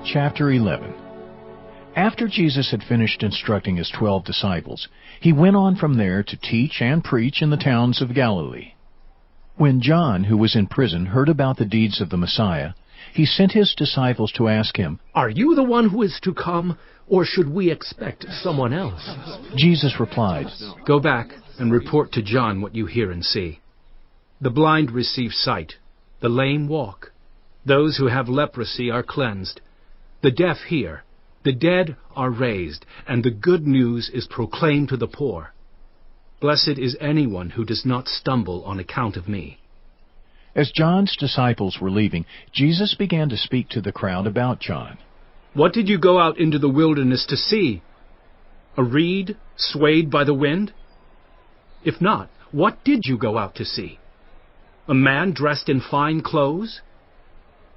Chapter 11. After Jesus had finished instructing his 12 disciples, he went on from there to teach and preach in the towns of Galilee. When John, who was in prison, heard about the deeds of the Messiah, he sent his disciples to ask him, "Are you the one who is to come, or should we expect someone else?" Jesus replied, "Go back and report to John what you hear and see. The blind receive sight, the lame walk, those who have leprosy are cleansed, the deaf hear, the dead are raised, and the good news is proclaimed to the poor. Blessed is anyone who does not stumble on account of me." As John's disciples were leaving, Jesus began to speak to the crowd about John. "What did you go out into the wilderness to see? A reed swayed by the wind? If not, what did you go out to see? A man dressed in fine clothes?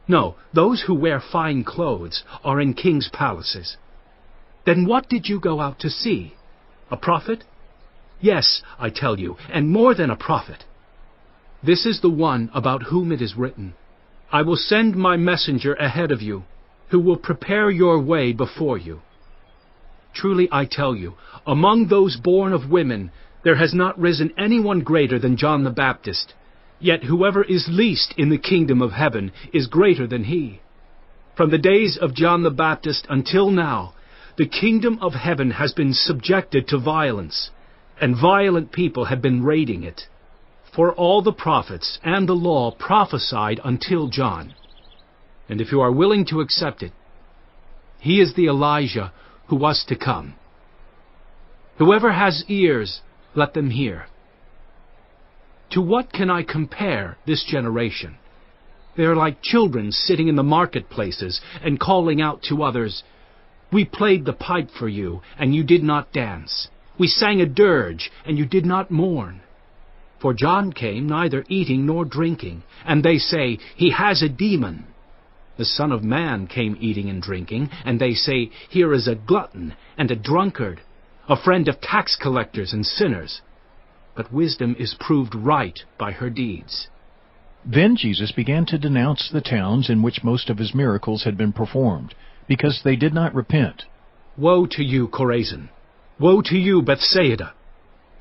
No, those who wear fine clothes are in kings' palaces. Then what did you go out to see? A prophet? Yes, I tell you, and more than a prophet. This is the one about whom it is written, 'I will send my messenger ahead of you, who will prepare your way before you.' Truly I tell you, among those born of women, there has not risen anyone greater than John the Baptist. Yet whoever is least in the kingdom of heaven is greater than he. From the days of John the Baptist until now, the kingdom of heaven has been subjected to violence, and violent people have been raiding it. For all the prophets and the law prophesied until John. And if you are willing to accept it, he is the Elijah who was to come. Whoever has ears, let them hear. To what can I compare this generation? They are like children sitting in the marketplaces and calling out to others, 'We played the pipe for you, and you did not dance. We sang a dirge, and you did not mourn.' For John came neither eating nor drinking, and they say, 'He has a demon.' The Son of Man came eating and drinking, and they say, 'Here is a glutton and a drunkard, a friend of tax collectors and sinners.' But wisdom is proved right by her deeds." Then Jesus began to denounce the towns in which most of his miracles had been performed, because they did not repent. "Woe to you, Chorazin! Woe to you, Bethsaida!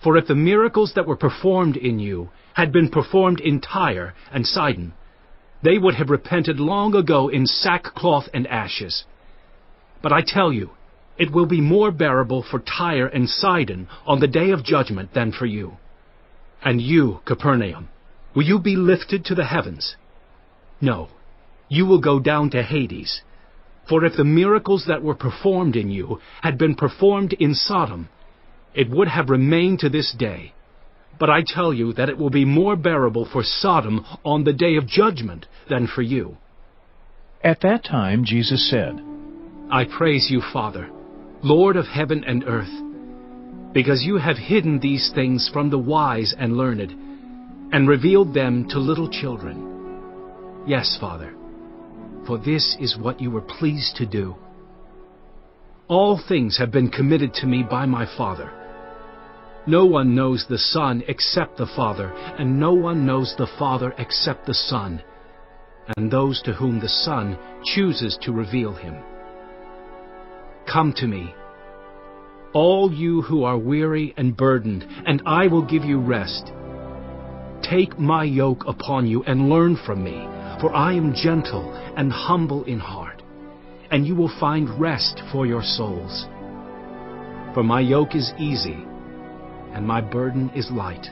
For if the miracles that were performed in you had been performed in Tyre and Sidon, they would have repented long ago in sackcloth and ashes. But I tell you, it will be more bearable for Tyre and Sidon on the day of judgment than for you. And you, Capernaum, will you be lifted to the heavens? No, you will go down to Hades. For if the miracles that were performed in you had been performed in Sodom, it would have remained to this day. But I tell you that it will be more bearable for Sodom on the day of judgment than for you." At that time Jesus said, "I praise you, Father, Lord of heaven and earth, because you have hidden these things from the wise and learned, and revealed them to little children. Yes, Father, for this is what you were pleased to do. All things have been committed to me by my Father. No one knows the Son except the Father, and no one knows the Father except the Son, and those to whom the Son chooses to reveal him. Come to me, all you who are weary and burdened, and I will give you rest. Take my yoke upon you and learn from me, for I am gentle and humble in heart, and you will find rest for your souls. For my yoke is easy, and my burden is light."